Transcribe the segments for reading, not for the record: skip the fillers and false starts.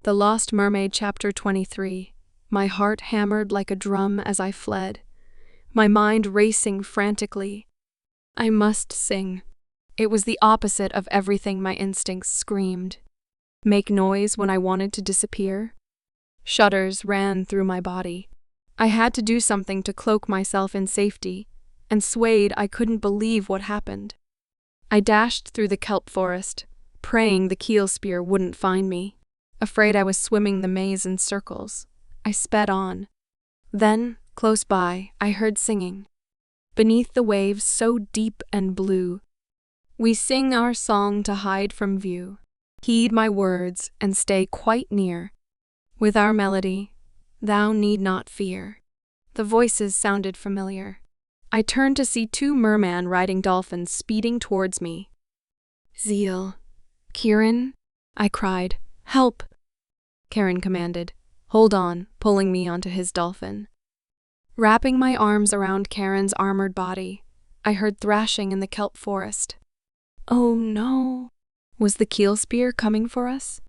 The Lost Mermaid-Chapter 23. My heart hammered like a drum as I fled, my mind racing frantically. I must sing. It was the opposite of everything my instincts screamed. Make noise when I wanted to disappear? Shudders ran through my body. I had to do something to cloak myself in safety, and swayed I couldn't believe what happened. I dashed through the kelp forest, praying the keel spear wouldn't find me. Afraid I was swimming the maze in circles, I sped on. Then, close by, I heard singing. Beneath the waves so deep and blue, we sing our song to hide from view. Heed my words and stay quite near. With our melody, thou need not fear. The voices sounded familiar. I turned to see two merman riding dolphins speeding towards me. Zeal. Kieran? I cried. Help! Kieran commanded. Hold on, pulling me onto his dolphin. Wrapping my arms around Kieran's armored body, I heard thrashing in the kelp forest. Oh no! Was the keel spear coming for us?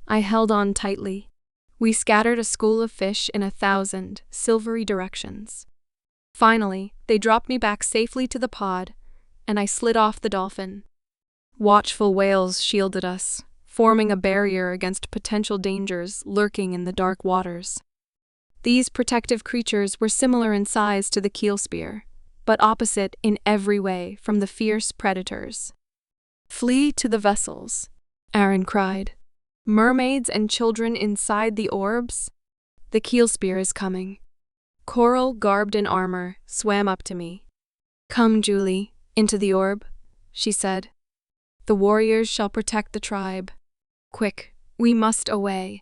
I held on tightly. We scattered a school of fish in 1,000 silvery directions. Finally, they dropped me back safely to the pod, and I slid off the dolphin. Watchful whales shielded us, forming a barrier against potential dangers lurking in the dark waters. These protective creatures were similar in size to the keel spear, but opposite in every way from the fierce predators. Flee to the vessels, Aaron cried. Mermaids and children inside the orbs? The keel spear is coming. Coral, garbed in armor, swam up to me. Come, Julie, into the orb, she said. The warriors shall protect the tribe. Quick, we must away.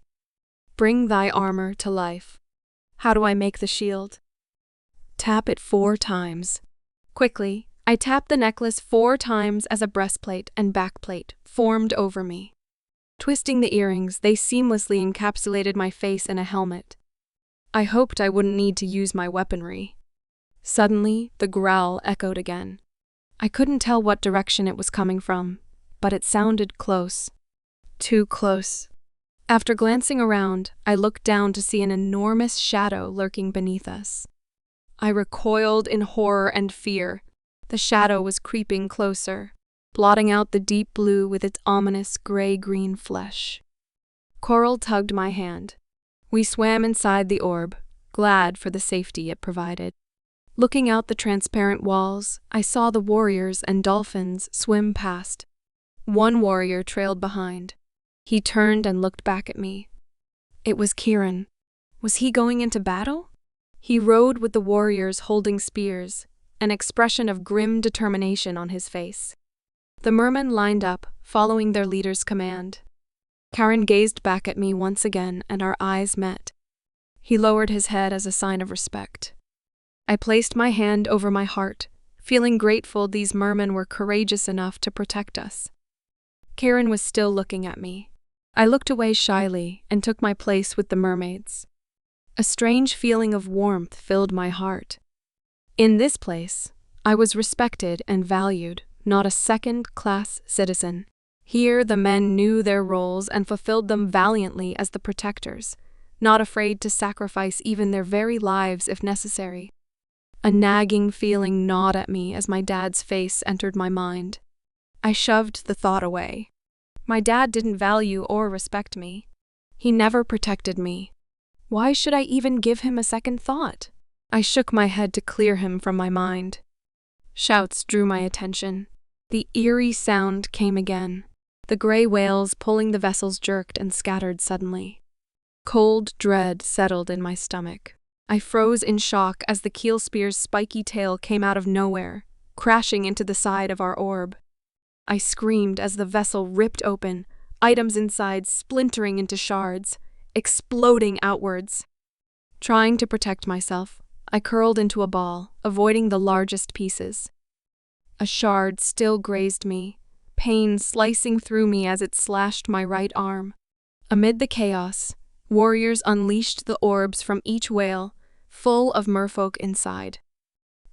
Bring thy armor to life. How do I make the shield? Tap it 4 times. Quickly, I tapped the necklace 4 times as a breastplate and backplate formed over me. Twisting the earrings, they seamlessly encapsulated my face in a helmet. I hoped I wouldn't need to use my weaponry. Suddenly, the growl echoed again. I couldn't tell what direction it was coming from, but it sounded close. Too close. After glancing around, I looked down to see an enormous shadow lurking beneath us. I recoiled in horror and fear. The shadow was creeping closer, blotting out the deep blue with its ominous gray-green flesh. Coral tugged my hand. We swam inside the orb, glad for the safety it provided. Looking out the transparent walls, I saw the warriors and dolphins swim past. One warrior trailed behind. He turned and looked back at me. It was Kieran. Was he going into battle? He rode with the warriors holding spears, an expression of grim determination on his face. The mermen lined up, following their leader's command. Kieran gazed back at me once again, and our eyes met. He lowered his head as a sign of respect. I placed my hand over my heart, feeling grateful these mermen were courageous enough to protect us. Kieran was still looking at me. I looked away shyly and took my place with the mermaids. A strange feeling of warmth filled my heart. In this place, I was respected and valued, not a second-class citizen. Here the men knew their roles and fulfilled them valiantly as the protectors, not afraid to sacrifice even their very lives if necessary. A nagging feeling gnawed at me as my dad's face entered my mind. I shoved the thought away. My dad didn't value or respect me. He never protected me. Why should I even give him a second thought? I shook my head to clear him from my mind. Shouts drew my attention. The eerie sound came again. The gray whales pulling the vessels jerked and scattered suddenly. Cold dread settled in my stomach. I froze in shock as the keel spear's spiky tail came out of nowhere, crashing into the side of our orb. I screamed as the vessel ripped open, items inside splintering into shards, exploding outwards. Trying to protect myself, I curled into a ball, avoiding the largest pieces. A shard still grazed me, pain slicing through me as it slashed my right arm. Amid the chaos, warriors unleashed the orbs from each whale, full of merfolk inside.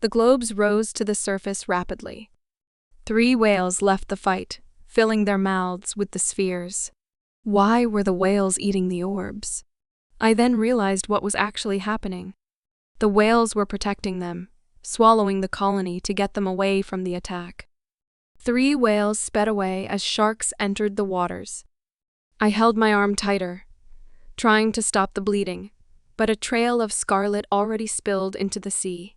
The globes rose to the surface rapidly. 3 whales left the fight, filling their mouths with the spheres. Why were the whales eating the orbs? I then realized what was actually happening. The whales were protecting them, swallowing the colony to get them away from the attack. 3 whales sped away as sharks entered the waters. I held my arm tighter, trying to stop the bleeding, but a trail of scarlet already spilled into the sea,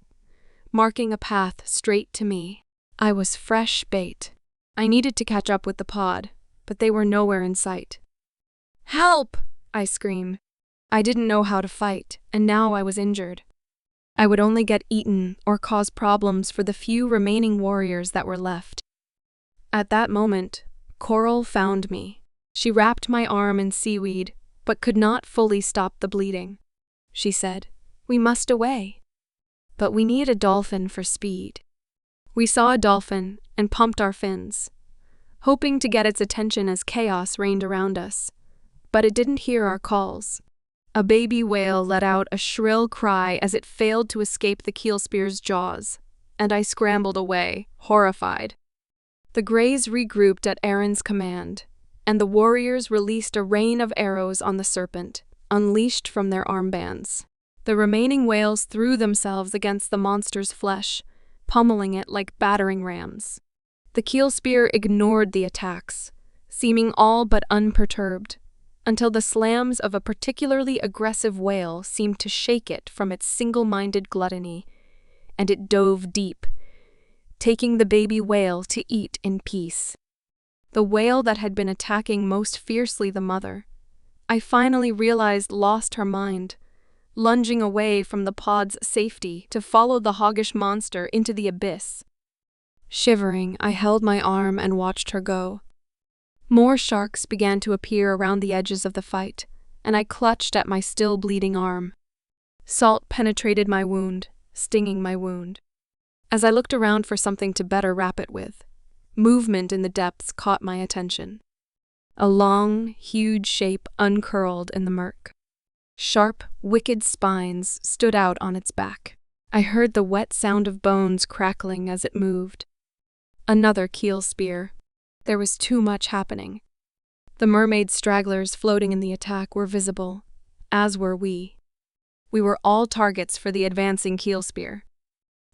marking a path straight to me. I was fresh bait. I needed to catch up with the pod, but they were nowhere in sight. "Help!" I screamed. I didn't know how to fight, and now I was injured. I would only get eaten or cause problems for the few remaining warriors that were left. At that moment, Coral found me. She wrapped my arm in seaweed, but could not fully stop the bleeding. She said, "We must away." But we need a dolphin for speed. We saw a dolphin and pumped our fins, hoping to get its attention as chaos reigned around us. But it didn't hear our calls. A baby whale let out a shrill cry as it failed to escape the keelspear's jaws, and I scrambled away, horrified. The Greys regrouped at Aaron's command, and the warriors released a rain of arrows on the serpent, unleashed from their armbands. The remaining whales threw themselves against the monster's flesh, pummeling it like battering rams. The keelspear ignored the attacks, seeming all but unperturbed, until the slams of a particularly aggressive whale seemed to shake it from its single-minded gluttony, and it dove deep, taking the baby whale to eat in peace. The whale that had been attacking most fiercely the mother, I finally realized lost her mind, lunging away from the pod's safety to follow the hoggish monster into the abyss. Shivering, I held my arm and watched her go. More sharks began to appear around the edges of the fight, and I clutched at my still bleeding arm. Salt penetrated my wound, stinging my wound. As I looked around for something to better wrap it with, movement in the depths caught my attention. A long, huge shape uncurled in the murk. Sharp, wicked spines stood out on its back. I heard the wet sound of bones crackling as it moved. Another keel spear. There was too much happening. The mermaid stragglers floating in the attack were visible, as were we. We were all targets for the advancing keel spear.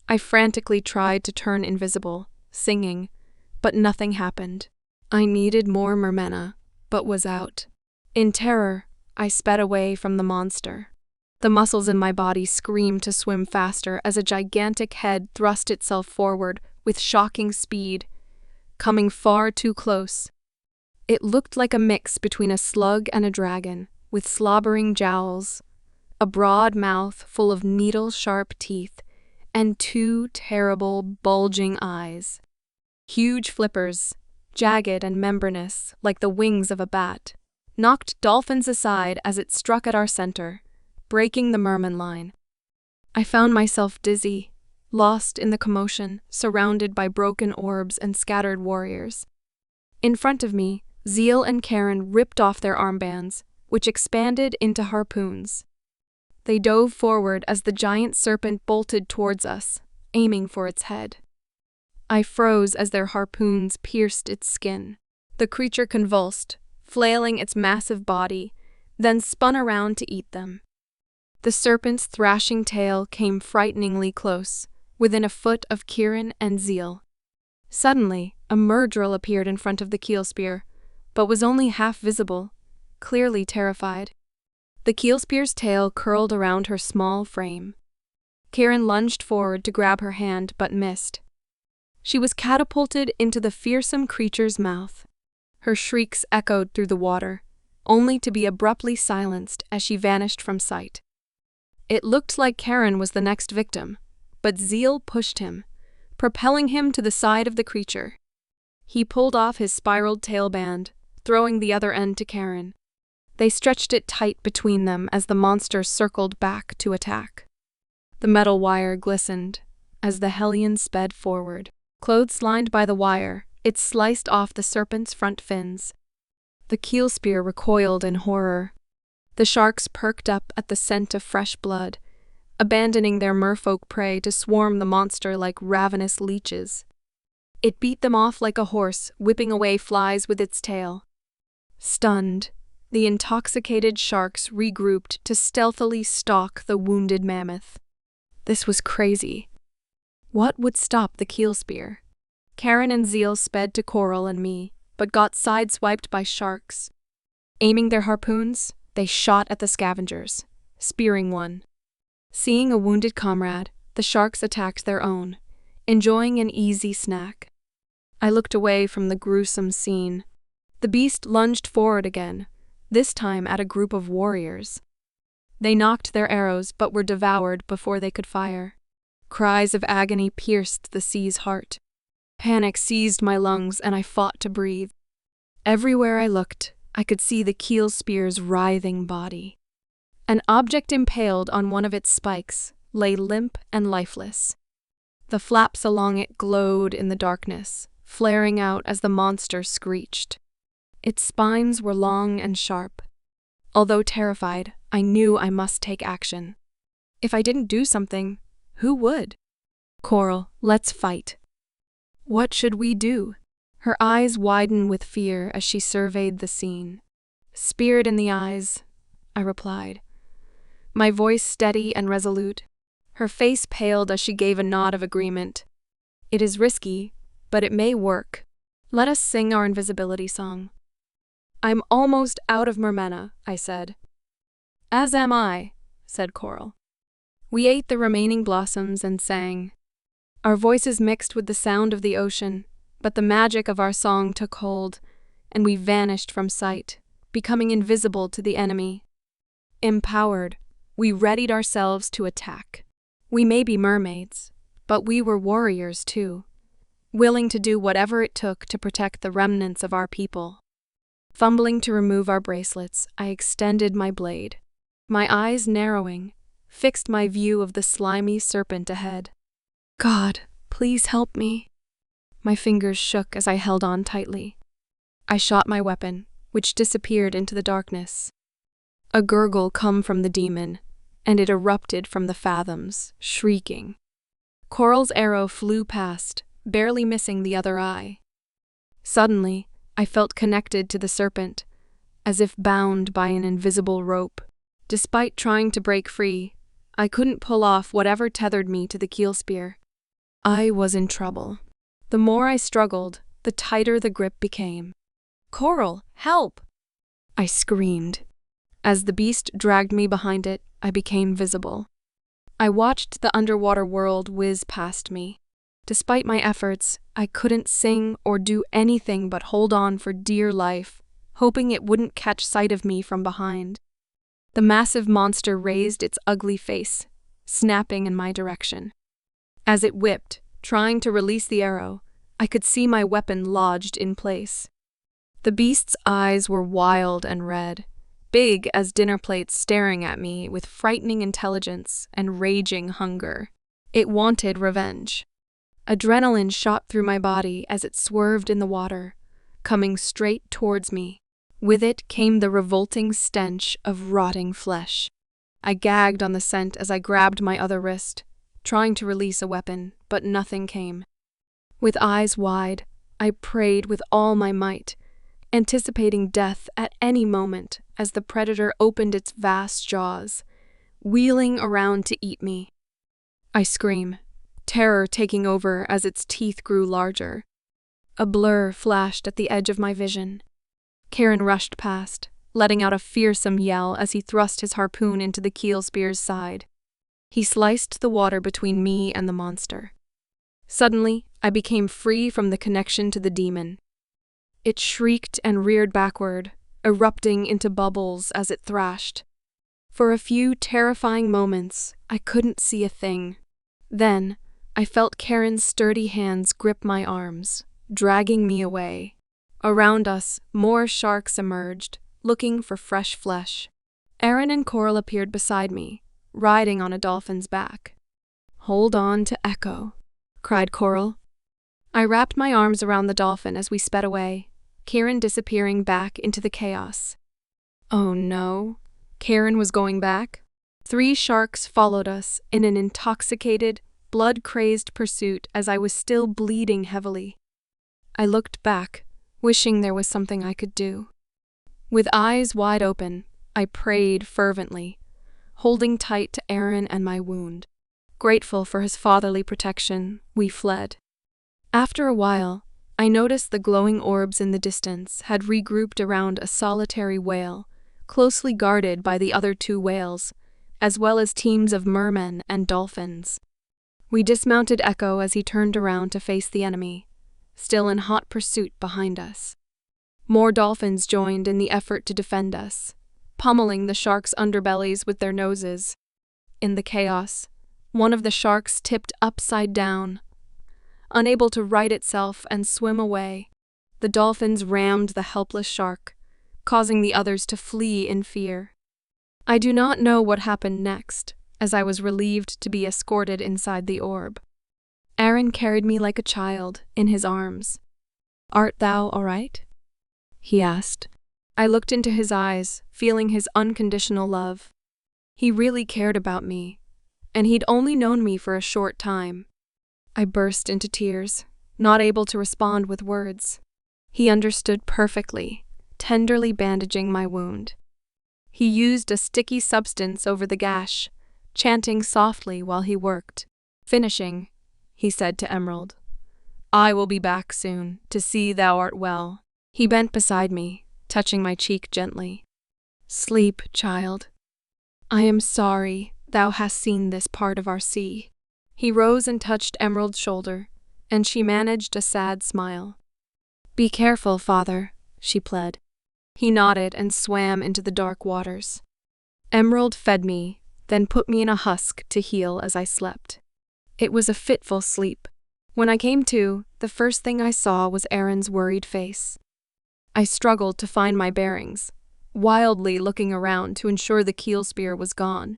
I frantically tried to turn invisible, singing, but nothing happened. I needed more mermena, but was out. In terror, I sped away from the monster. The muscles in my body screamed to swim faster as a gigantic head thrust itself forward with shocking speed, coming far too close. It looked like a mix between a slug and a dragon, with slobbering jowls, a broad mouth full of needle-sharp teeth, and 2 terrible, bulging eyes. Huge flippers, jagged and membranous, like the wings of a bat, knocked dolphins aside as it struck at our center, breaking the merman line. I found myself dizzy, lost in the commotion, surrounded by broken orbs and scattered warriors. In front of me, Zeal and Karen ripped off their armbands, which expanded into harpoons. They dove forward as the giant serpent bolted towards us, aiming for its head. I froze as their harpoons pierced its skin. The creature convulsed, flailing its massive body, then spun around to eat them. The serpent's thrashing tail came frighteningly close, within a foot of Kieran and Zeal. Suddenly, a murdrel appeared in front of the keelspear, but was only half visible, clearly terrified. The keelspear's tail curled around her small frame. Kieran lunged forward to grab her hand, but missed. She was catapulted into the fearsome creature's mouth. Her shrieks echoed through the water, only to be abruptly silenced as she vanished from sight. It looked like Karen was the next victim, but Zeal pushed him, propelling him to the side of the creature. He pulled off his spiraled tailband, throwing the other end to Karen. They stretched it tight between them as the monster circled back to attack. The metal wire glistened as the hellion sped forward. Clotheslined by the wire, it sliced off the serpent's front fins. The keelspear recoiled in horror. The sharks perked up at the scent of fresh blood, abandoning their merfolk prey to swarm the monster like ravenous leeches. It beat them off like a horse, whipping away flies with its tail. Stunned, The intoxicated sharks regrouped to stealthily stalk the wounded mammoth. This was crazy. What would stop the keel spear? Karen and Zeal sped to Coral and me, but got sideswiped by sharks. Aiming their harpoons, they shot at the scavengers, spearing one. Seeing a wounded comrade, the sharks attacked their own, enjoying an easy snack. I looked away from the gruesome scene. The beast lunged forward again, this time at a group of warriors. They knocked their arrows but were devoured before they could fire. Cries of agony pierced the sea's heart. Panic seized my lungs and I fought to breathe. Everywhere I looked, I could see the keel spear's writhing body. An object impaled on one of its spikes lay limp and lifeless. The flaps along it glowed in the darkness, flaring out as the monster screeched. Its spines were long and sharp. Although terrified, I knew I must take action. If I didn't do something, who would? Coral, let's fight. What should we do? Her eyes widened with fear as she surveyed the scene. Spirit in the eyes, I replied, my voice steady and resolute. Her face paled as she gave a nod of agreement. It is risky, but it may work. Let us sing our invisibility song. I'm almost out of mermena, I said. As am I, said Coral. We ate the remaining blossoms and sang. Our voices mixed with the sound of the ocean, but the magic of our song took hold, and we vanished from sight, becoming invisible to the enemy. Empowered, we readied ourselves to attack. We may be mermaids, but we were warriors too, willing to do whatever it took to protect the remnants of our people. Fumbling to remove our bracelets, I extended my blade. My eyes narrowing, fixed my view of the slimy serpent ahead. God, please help me. My fingers shook as I held on tightly. I shot my weapon, which disappeared into the darkness. A gurgle come from the demon, and it erupted from the fathoms, shrieking. Coral's arrow flew past, barely missing the other eye. Suddenly, I felt connected to the serpent, as if bound by an invisible rope. Despite trying to break free, I couldn't pull off whatever tethered me to the keel spear. I was in trouble. The more I struggled, the tighter the grip became. Coral, help! I screamed. As the beast dragged me behind it, I became visible. I watched the underwater world whiz past me. Despite my efforts, I couldn't sing or do anything but hold on for dear life, hoping it wouldn't catch sight of me from behind. The massive monster raised its ugly face, snapping in my direction. As it whipped, trying to release the arrow, I could see my weapon lodged in place. The beast's eyes were wild and red, big as dinner plates staring at me with frightening intelligence and raging hunger. It wanted revenge. Adrenaline shot through my body as it swerved in the water, coming straight towards me. With it came the revolting stench of rotting flesh. I gagged on the scent as I grabbed my other wrist, trying to release a weapon, but nothing came. With eyes wide, I prayed with all my might, anticipating death at any moment as the predator opened its vast jaws, wheeling around to eat me. I screamed, terror taking over as its teeth grew larger. A blur flashed at the edge of my vision. Karen rushed past, letting out a fearsome yell as he thrust his harpoon into the keel spear's side. He sliced the water between me and the monster. Suddenly, I became free from the connection to the demon. It shrieked and reared backward, erupting into bubbles as it thrashed. For a few terrifying moments, I couldn't see a thing. Then, I felt Karen's sturdy hands grip my arms, dragging me away. Around us, more sharks emerged, looking for fresh flesh. Aaron and Coral appeared beside me, riding on a dolphin's back. "Hold on to Echo," cried Coral. I wrapped my arms around the dolphin as we sped away, Karen disappearing back into the chaos. Oh no, Karen was going back? 3 sharks followed us in an intoxicated, blood-crazed pursuit as I was still bleeding heavily. I looked back, wishing there was something I could do. With eyes wide open, I prayed fervently, holding tight to Aaron and my wound. Grateful for his fatherly protection, we fled. After a while, I noticed the glowing orbs in the distance had regrouped around a solitary whale, closely guarded by the other 2 whales, as well as teams of mermen and dolphins. We dismounted Echo as he turned around to face the enemy, still in hot pursuit behind us. More dolphins joined in the effort to defend us, pummeling the sharks' underbellies with their noses. In the chaos, one of the sharks tipped upside down. Unable to right itself and swim away, the dolphins rammed the helpless shark, causing the others to flee in fear. I do not know what happened next, as I was relieved to be escorted inside the orb. Aaron carried me like a child in his arms. "Art thou all right?" he asked. I looked into his eyes, feeling his unconditional love. He really cared about me, and he'd only known me for a short time. I burst into tears, not able to respond with words. He understood perfectly, tenderly bandaging my wound. He used a sticky substance over the gash, chanting softly while he worked. "Finishing," he said to Emerald. "I will be back soon, to see thou art well." He bent beside me, touching my cheek gently. "Sleep, child. I am sorry thou hast seen this part of our sea." He rose and touched Emerald's shoulder, and she managed a sad smile. "Be careful, father," she pled. He nodded and swam into the dark waters. Emerald fed me, then put me in a husk to heal as I slept. It was a fitful sleep. When I came to, the first thing I saw was Aaron's worried face. I struggled to find my bearings, wildly looking around to ensure the keel spear was gone.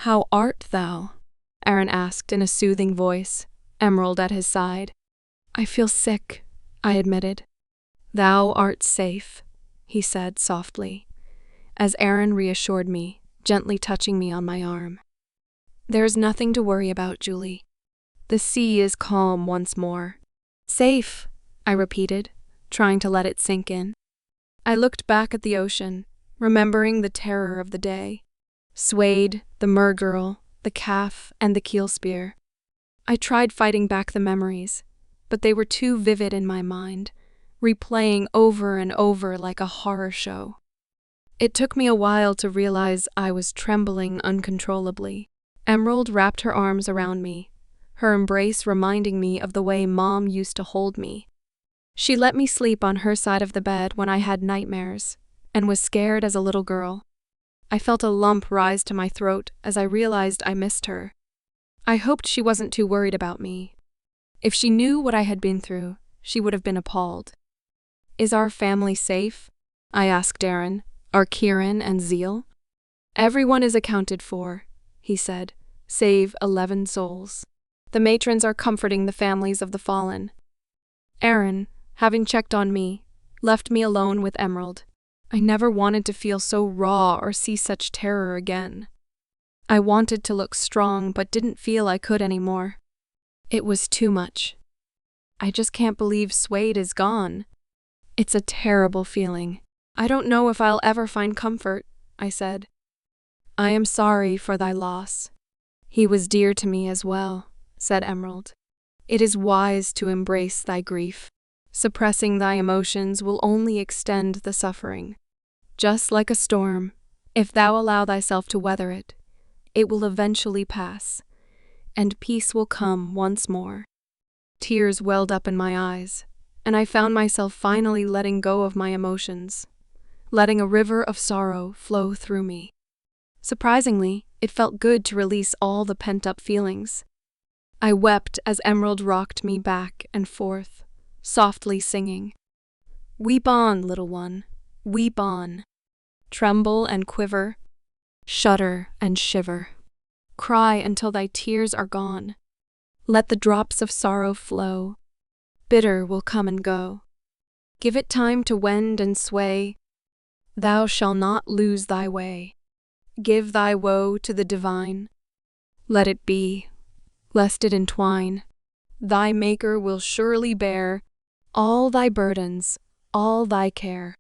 "How art thou?" Aaron asked in a soothing voice, Emerald at his side. "I feel sick," I admitted. "Thou art safe," he said softly, as Aaron reassured me, gently touching me on my arm. "There's nothing to worry about, Julie. The sea is calm once more." "Safe," I repeated, trying to let it sink in. I looked back at the ocean, remembering the terror of the day. Suede, the mergirl, the calf, and the keel spear. I tried fighting back the memories, but they were too vivid in my mind, replaying over and over like a horror show. It took me a while to realize I was trembling uncontrollably. Emerald wrapped her arms around me, her embrace reminding me of the way Mom used to hold me. She let me sleep on her side of the bed when I had nightmares, and was scared as a little girl. I felt a lump rise to my throat as I realized I missed her. I hoped she wasn't too worried about me. If she knew what I had been through, she would have been appalled. "Is our family safe?" I asked Darren. "Are Kieran and Zeal?" "Everyone is accounted for," he said, "save 11 souls. The matrons are comforting the families of the fallen." Aaron, having checked on me, left me alone with Emerald. I never wanted to feel so raw or see such terror again. I wanted to look strong but didn't feel I could anymore. It was too much. "I just can't believe Suede is gone. It's a terrible feeling. I don't know if I'll ever find comfort," I said. "I am sorry for thy loss. He was dear to me as well," said Emerald. "It is wise to embrace thy grief. Suppressing thy emotions will only extend the suffering. Just like a storm, if thou allow thyself to weather it, it will eventually pass, and peace will come once more." Tears welled up in my eyes, and I found myself finally letting go of my emotions, letting a river of sorrow flow through me. Surprisingly, it felt good to release all the pent-up feelings. I wept as Emerald rocked me back and forth, softly singing, "Weep on, little one, weep on. Tremble and quiver, shudder and shiver. Cry until thy tears are gone. Let the drops of sorrow flow. Bitter will come and go. Give it time to wend and sway. Thou shalt not lose thy way. Give thy woe to the divine. Let it be, lest it entwine. Thy Maker will surely bear all thy burdens, all thy care.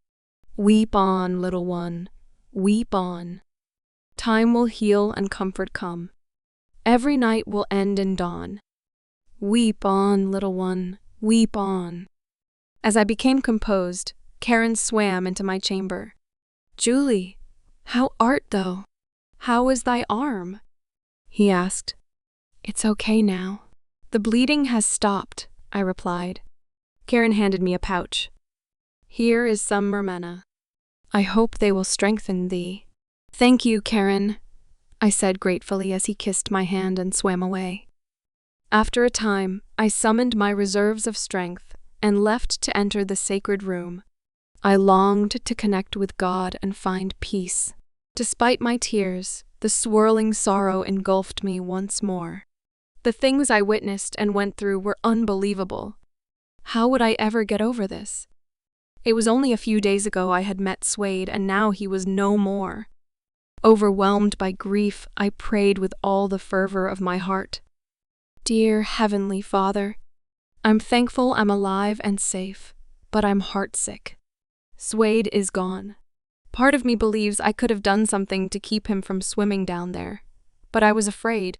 Weep on, little one, weep on. Time will heal and comfort come. Every night will end in dawn. Weep on, little one, weep on. As I became composed, Karen swam into my chamber. Julie, how art thou? How is thy arm? He asked. It's okay now. The bleeding has stopped, I replied. Karen handed me a pouch. Here is some mermena. I hope they will strengthen thee. Thank you, Karen, I said gratefully as he kissed my hand and swam away. After a time, I summoned my reserves of strength and left to enter the sacred room. I longed to connect with God and find peace. Despite my tears, the swirling sorrow engulfed me once more. The things I witnessed and went through were unbelievable. How would I ever get over this? It was only a few days ago I had met Swade, and now he was no more. Overwhelmed by grief, I prayed with all the fervor of my heart. Dear Heavenly Father, I'm thankful I'm alive and safe, but I'm heartsick. Swade is gone. Part of me believes I could have done something to keep him from swimming down there, but I was afraid.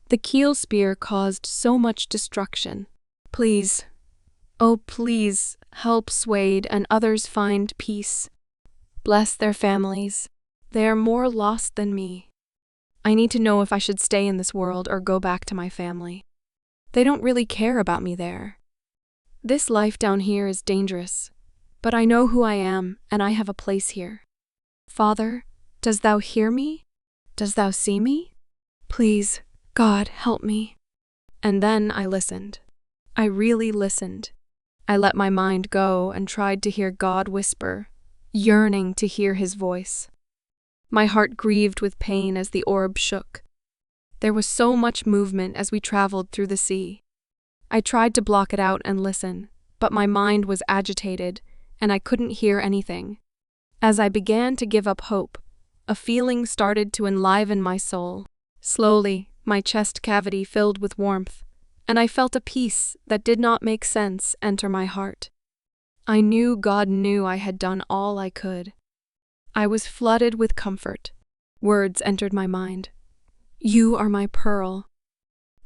The keel spear caused so much destruction. Please, oh please, help Swade and others find peace. Bless their families. They are more lost than me. I need to know if I should stay in this world or go back to my family. They don't really care about me there. This life down here is dangerous, but I know who I am and I have a place here. Father, does thou hear me? Does thou see me? Please, God, help me. And then I listened. I really listened. I let my mind go and tried to hear God whisper, yearning to hear his voice. My heart grieved with pain as the orb shook. There was so much movement as we traveled through the sea. I tried to block it out and listen, but my mind was agitated and I couldn't hear anything. As I began to give up hope, a feeling started to enliven my soul. Slowly, my chest cavity filled with warmth, and I felt a peace that did not make sense enter my heart. I knew God knew I had done all I could. I was flooded with comfort. Words entered my mind. You are my pearl.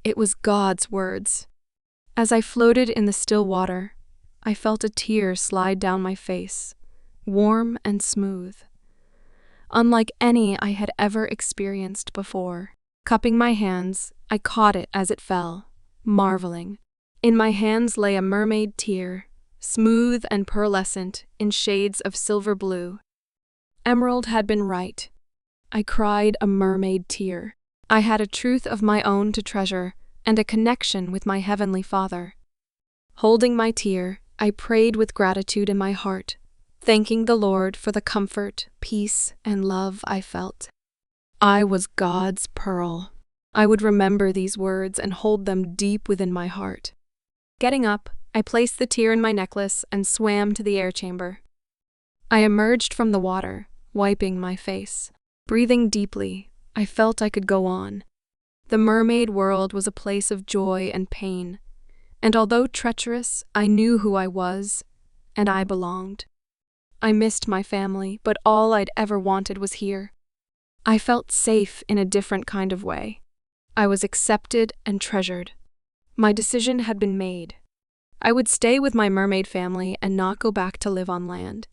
It was God's words. As I floated in the still water, I felt a tear slide down my face, warm and smooth, unlike any I had ever experienced before. Cupping my hands, I caught it as it fell, marveling. In my hands lay a mermaid tear, smooth and pearlescent in shades of silver blue. Emerald had been right. I cried a mermaid tear. I had a truth of my own to treasure and a connection with my Heavenly Father. Holding my tear, I prayed with gratitude in my heart, thanking the Lord for the comfort, peace, and love I felt. I was God's pearl. I would remember these words and hold them deep within my heart. Getting up, I placed the tear in my necklace and swam to the air chamber. I emerged from the water, wiping my face. Breathing deeply, I felt I could go on. The mermaid world was a place of joy and pain, and although treacherous, I knew who I was, and I belonged. I missed my family, but all I'd ever wanted was here. I felt safe in a different kind of way. I was accepted and treasured. My decision had been made. I would stay with my mermaid family and not go back to live on land.